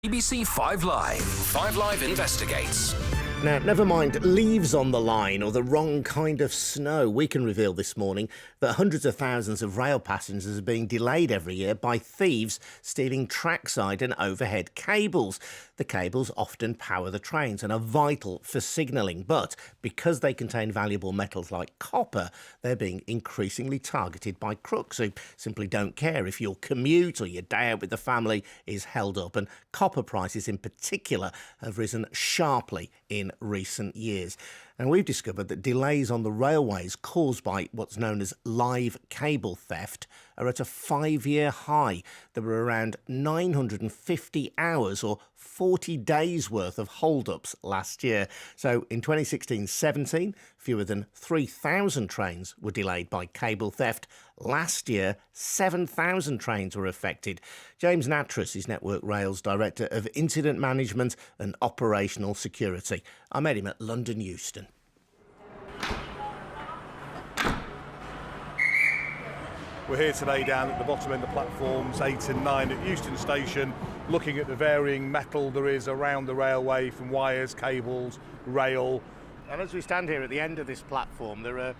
BBC 5 Live. 5 Live investigates. Now, never mind leaves on the line or the wrong kind of snow. We can reveal this morning that hundreds of thousands of rail passengers are being delayed every year by thieves stealing trackside and overhead cables. The cables often power the trains and are vital for signalling, but because they contain valuable metals like copper, they're being increasingly targeted by crooks who simply don't care if your commute or your day out with the family is held up. And copper prices in particular have risen sharply in recent years. And we've discovered that delays on the railways caused by what's known as live cable theft are at a 5-year high. There were around 950 hours or 40 days worth of hold-ups last year. So in 2016-17, fewer than 3,000 trains were delayed by cable theft. Last year, 7,000 trains were affected. James Nattrass is Network Rail's Director of Incident Management and Operational Security. I met him at London Euston. We're here today down at the bottom end of platforms 8 and 9 at Euston Station, looking at the varying metal there is around the railway, from wires, cables, rail. And as we stand here at the end of this platform, there are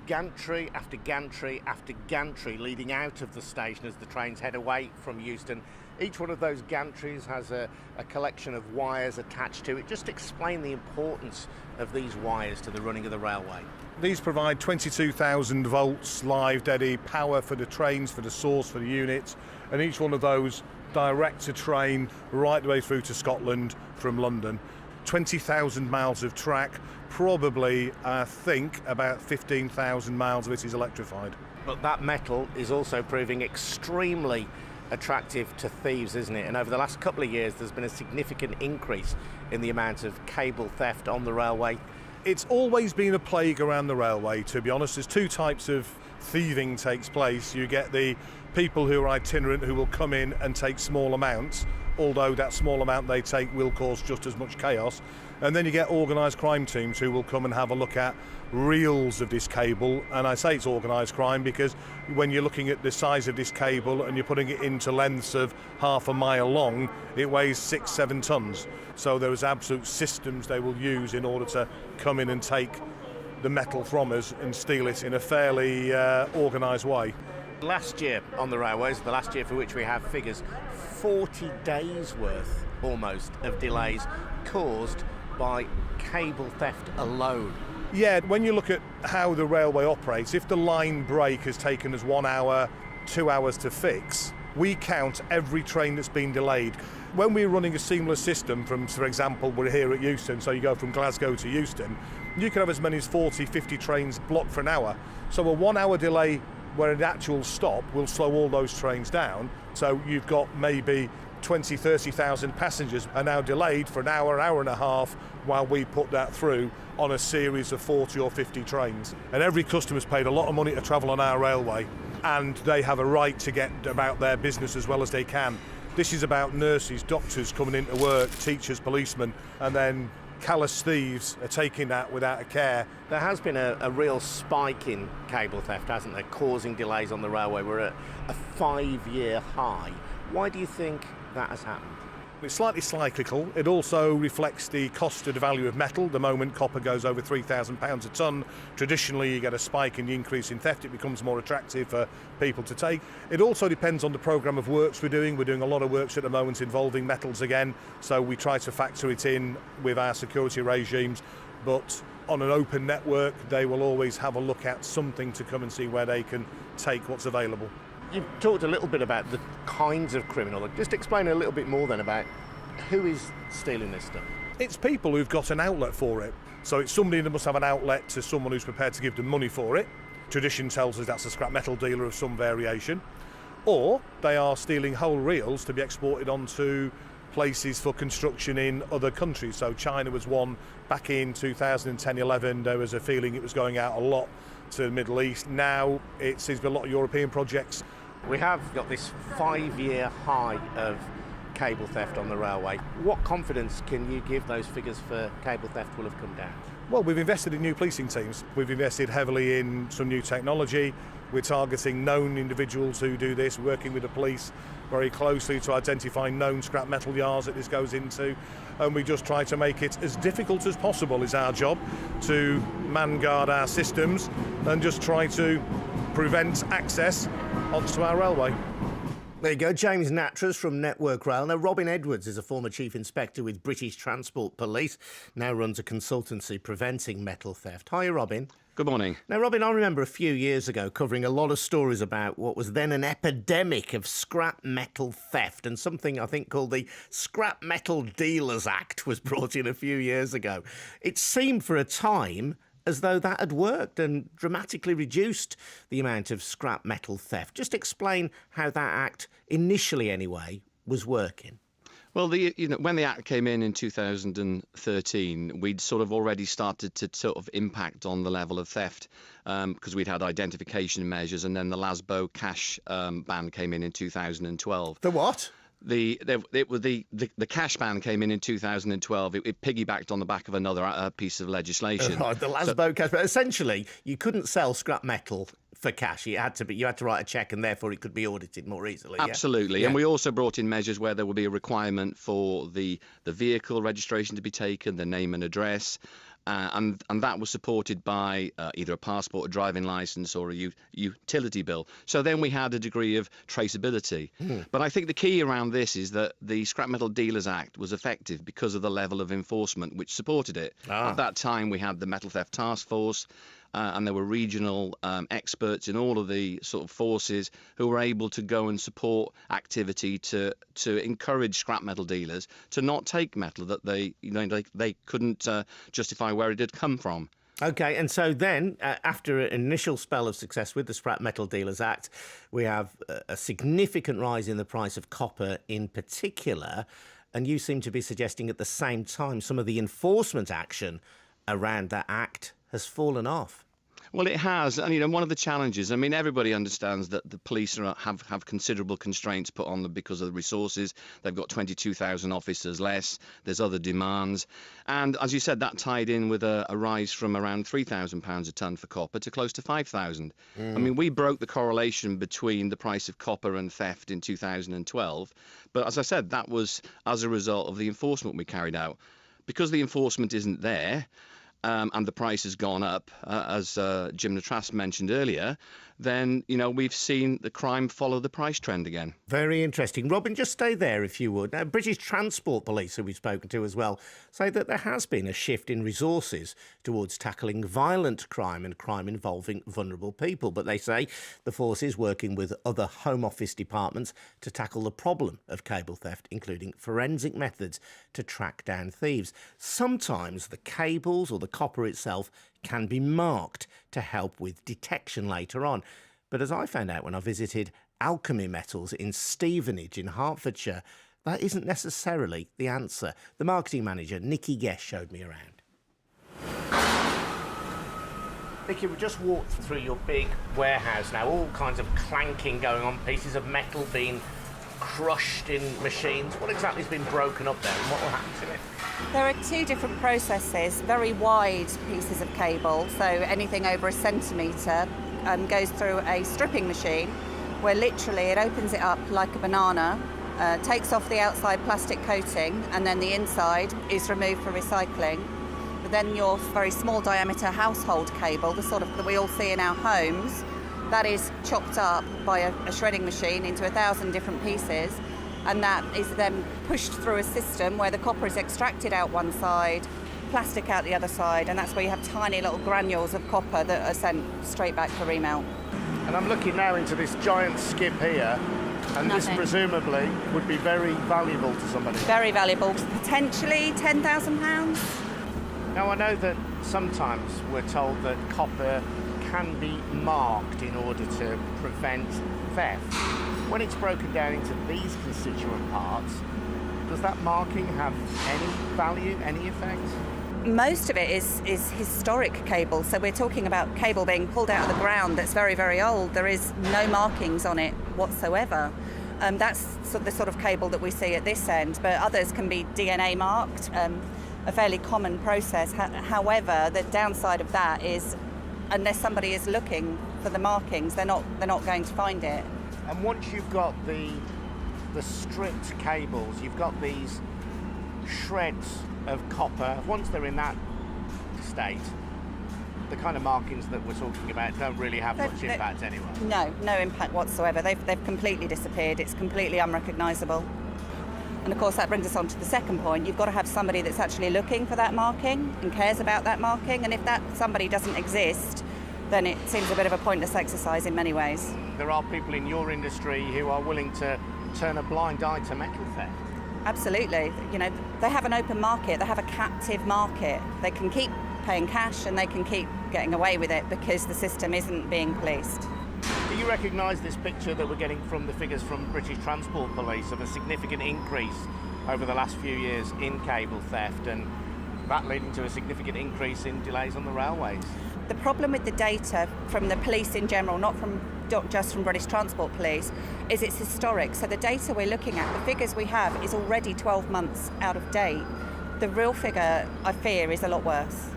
gantry after gantry after gantry leading out of the station as the trains head away from Euston. Each one of those gantries has a collection of wires attached to it. Just explain the importance of these wires to the running of the railway. These provide 22,000 volts live steady power for the trains, for the source, for the units, and each one of those directs a train right the way through to Scotland from London. 20,000 miles of track, probably, I think, about 15,000 miles of it is electrified. But that metal is also proving extremely attractive to thieves, isn't it? And over the last couple of years, there's been a significant increase in the amount of cable theft on the railway. It's always been a plague around the railway, to be honest. There's two types of thieving takes place. You get the people who are itinerant who will come in and take small amounts, although that small amount they take will cause just as much chaos. And then you get organised crime teams who will come and have a look at reels of this cable. And I say it's organised crime because when you're looking at the size of this cable and you're putting it into lengths of half a mile long, it weighs 6-7 tonnes. So there is absolute systems they will use in order to come in and take the metal from us and steal it in a fairly organised way. Last year on the railways, the last year for which we have figures, 40 days worth almost of delays caused by cable theft alone. Yeah, when you look at how the railway operates, if the line break has taken us 1 hour, 2 hours to fix, we count every train that's been delayed. When we're running a seamless system from, for example, we're here at Euston, so you go from Glasgow to Euston, you can have as many as 40, 50 trains blocked for an hour. So a 1 hour delay where an actual stop will slow all those trains down. So you've got maybe 20, 30,000 passengers are now delayed for an hour and a half while we put that through on a series of 40 or 50 trains. And every customer's paid a lot of money to travel on our railway, and they have a right to get about their business as well as they can. This is about nurses, doctors coming into work, teachers, policemen, and then callous thieves are taking that without a care. There has been a real spike in cable theft, hasn't there, causing delays on the railway. We're at a 5-year high. Why do you think that has happened? It's slightly cyclical. It also reflects the cost of the value of metal. The moment copper goes over £3,000 a tonne, traditionally you get a spike in the increase in theft. It becomes more attractive for people to take. It also depends on the programme of works we're doing. We're doing a lot of works at the moment involving metals again, so we try to factor it in with our security regimes. But on an open network, they will always have a look at something to come and see where they can take what's available. You've talked a little bit about the kinds of criminal. Just explain a little bit more then about who is stealing this stuff. It's people who've got an outlet for it. So it's somebody that must have an outlet to someone who's prepared to give them money for it. Tradition tells us that's a scrap metal dealer of some variation. Or they are stealing whole reels to be exported onto places for construction in other countries. So China was one back in 2010-11. There was a feeling it was going out a lot to the Middle East. Now it seems to be a lot of European projects. We have got this 5-year high of cable theft on the railway. What confidence can you give those figures for cable theft will have come down? Well, we've invested in new policing teams. We've invested heavily in some new technology. We're targeting known individuals who do this, working with the police very closely to identify known scrap metal yards that this goes into. And we just try to make it as difficult as possible is our job, to man guard our systems and just try to prevent access onto our railway. There you go, James Natras from Network Rail. Now, Robin Edwards is a former Chief Inspector with British Transport Police, now runs a consultancy preventing metal theft. Hi, Robin. Good morning. Now, Robin, I remember a few years ago covering a lot of stories about what was then an epidemic of scrap metal theft, and something I think called the Scrap Metal Dealers Act was brought in a few years ago. It seemed for a time as though that had worked and dramatically reduced the amount of scrap metal theft. Just explain how that act, initially anyway, was working. Well, when the Act came in 2013, we'd sort of already started to sort of impact on the level of theft because we'd had identification measures, and then the Lasbo cash ban came in 2012. The what? The cash ban came in 2012. It piggybacked on the back of another piece of legislation. Right, the Lasbo cash. But essentially, you couldn't sell scrap metal for cash. You had to write a cheque, and therefore it could be audited more easily. Absolutely. Yeah? And we also brought in measures where there would be a requirement for the vehicle registration to be taken, the name and address. And that was supported by either a passport, a driving licence or a utility bill. So then we had a degree of traceability. But I think the key around this is that the Scrap Metal Dealers Act was effective because of the level of enforcement which supported it. At that time, we had the Metal Theft Task Force, and there were regional experts in all of the sort of forces who were able to go and support activity to encourage scrap metal dealers to not take metal that they couldn't justify where it had come from. OK, and so then, after an initial spell of success with the Scrap Metal Dealers Act, we have a significant rise in the price of copper in particular, and you seem to be suggesting at the same time some of the enforcement action around that act has fallen off. Well, it has. And, one of the challenges, everybody understands that the police have considerable constraints put on them because of the resources. They've got 22,000 officers less. There's other demands. And as you said, that tied in with a rise from around £3,000 a tonne for copper to close to 5,000. We broke the correlation between the price of copper and theft in 2012. But as I said, that was as a result of the enforcement we carried out. Because the enforcement isn't there, and the price has gone up, as Jim Natras mentioned earlier, then, we've seen the crime follow the price trend again. Very interesting. Robin, just stay there if you would. Now, British Transport Police, who we've spoken to as well, say that there has been a shift in resources towards tackling violent crime and crime involving vulnerable people. But they say the force is working with other Home Office departments to tackle the problem of cable theft, including forensic methods to track down thieves. Sometimes the cables or the copper itself can be marked to help with detection later on. But as I found out when I visited Alchemy Metals in Stevenage in Hertfordshire, that isn't necessarily the answer. The marketing manager, Nikki Guest, showed me around. Nikki, we just walked through your big warehouse now, all kinds of clanking going on, pieces of metal being crushed in machines. What exactly has been broken up there and what will happen to it? There are two different processes, very wide pieces of cable, so anything over a centimetre goes through a stripping machine where literally it opens it up like a banana, takes off the outside plastic coating, and then the inside is removed for recycling. But then your very small diameter household cable, the sort of that we all see in our homes, that is chopped up by a shredding machine into 1,000 different pieces, and that is then pushed through a system where the copper is extracted out one side, plastic out the other side, and that's where you have tiny little granules of copper that are sent straight back for remelt. And I'm looking now into this giant skip here, and this presumably would be very valuable to somebody. Very valuable, potentially £10,000. Now, I know that sometimes we're told that copper can be marked in order to prevent theft. When it's broken down into these constituent parts, does that marking have any value, any effect? Most of it is historic cable, so we're talking about cable being pulled out of the ground that's very, very old. There is no markings on it whatsoever. That's the sort of cable that we see at this end, but others can be DNA marked. a fairly common process. However, the downside of that is, unless somebody is looking for the markings, they're not going to find it. And once you've got the stripped cables, you've got these shreds of copper. Once they're in that state, the kind of markings that we're talking about don't really have much impact anyway. No impact whatsoever. They've completely disappeared. It's completely unrecognisable. And of course that brings us on to the second point. You've got to have somebody that's actually looking for that marking and cares about that marking, and if that somebody doesn't exist, then it seems a bit of a pointless exercise in many ways. There are people in your industry who are willing to turn a blind eye to metal theft. Absolutely. You know, they have an open market, they have a captive market. They can keep paying cash and they can keep getting away with it because the system isn't being policed. Do you recognise this picture that we're getting from the figures from British Transport Police of a significant increase over the last few years in cable theft, and that leading to a significant increase in delays on the railways? The problem with the data from the police in general, not just from British Transport Police, is it's historic. So the data we're looking at, the figures we have, is already 12 months out of date. The real figure, I fear, is a lot worse.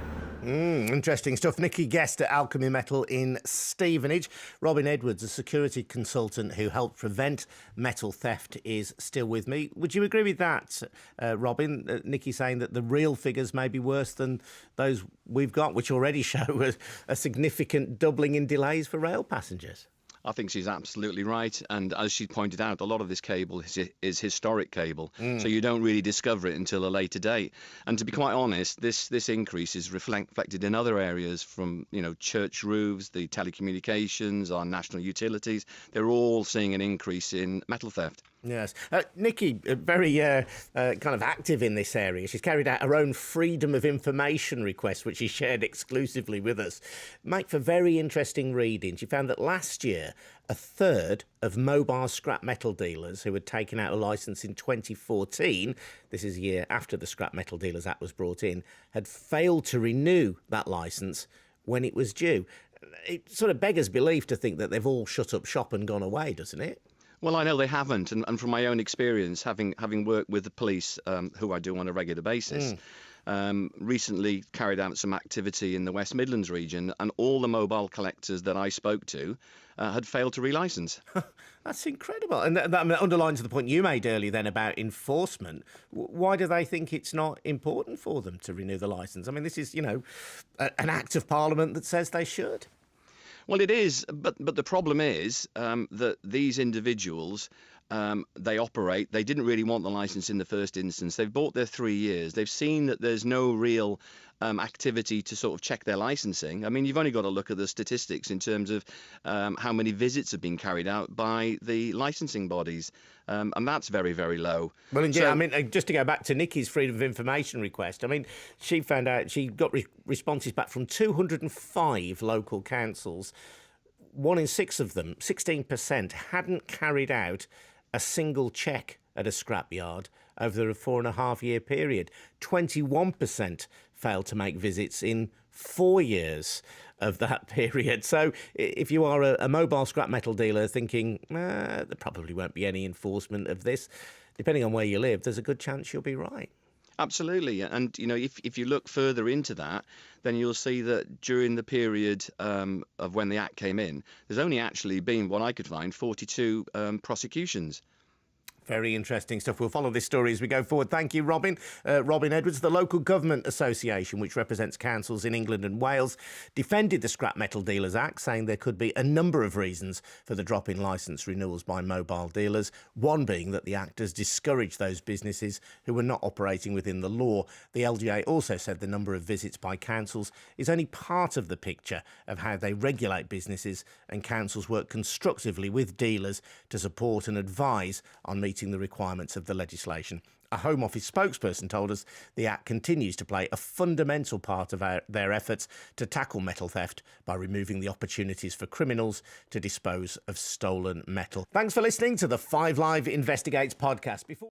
Interesting stuff. Nikki Guest at Alchemy Metal in Stevenage. Robin Edwards, a security consultant who helped prevent metal theft, is still with me. Would you agree with that, Robin? Nikki saying that the real figures may be worse than those we've got, which already show a significant doubling in delays for rail passengers. I think she's absolutely right. And as she pointed out, a lot of this cable is historic cable. So you don't really discover it until a later date. And to be quite honest, this increase is reflected in other areas, from, church roofs, the telecommunications, our national utilities. They're all seeing an increase in metal theft. Yes. Nikki, very kind of active in this area. She's carried out her own freedom of information request, which she shared exclusively with us. Make for very interesting reading. She found that last year, a third of mobile scrap metal dealers who had taken out a licence in 2014, this is a year after the Scrap Metal Dealers Act was brought in, had failed to renew that licence when it was due. It sort of beggars belief to think that they've all shut up shop and gone away, doesn't it? Well, I know they haven't, and from my own experience, having worked with the police, who I do on a regular basis, recently carried out some activity in the West Midlands region, and all the mobile collectors that I spoke to had failed to relicense. That's incredible. And that underlines the point you made earlier then about enforcement. Why do they think it's not important for them to renew the licence? I mean, this is, an act of Parliament that says they should. Well, it is, but the problem is that these individuals, they didn't really want the licence in the first instance. They've bought their 3 years. They've seen that there's no real activity to sort of check their licensing. I mean, you've only got to look at the statistics in terms of how many visits have been carried out by the licensing bodies, and that's very, very low. Well, indeed, I mean, just to go back to Nikki's freedom of information request, I mean, she found out she got responses back from 205 local councils. 1 in 6 of them, 16%, hadn't carried out a single check at a scrapyard over the 4.5-year period. 21% failed to make visits in 4 years of that period. So if you are a mobile scrap metal dealer thinking, there probably won't be any enforcement of this, depending on where you live, there's a good chance you'll be right. Absolutely. And, if you look further into that, then you'll see that during the period of when the Act came in, there's only actually been, what I could find, 42 prosecutions. Very interesting stuff. We'll follow this story as we go forward. Thank you, Robin. Robin Edwards, the Local Government Association, which represents councils in England and Wales, defended the Scrap Metal Dealers Act, saying there could be a number of reasons for the drop in licence renewals by mobile dealers, one being that the Act has discouraged those businesses who were not operating within the law. The LGA also said the number of visits by councils is only part of the picture of how they regulate businesses, and councils work constructively with dealers to support and advise on meeting the requirements of the legislation. A Home Office spokesperson told us the Act continues to play a fundamental part of their efforts to tackle metal theft by removing the opportunities for criminals to dispose of stolen metal. Thanks for listening to the 5 Live Investigates podcast.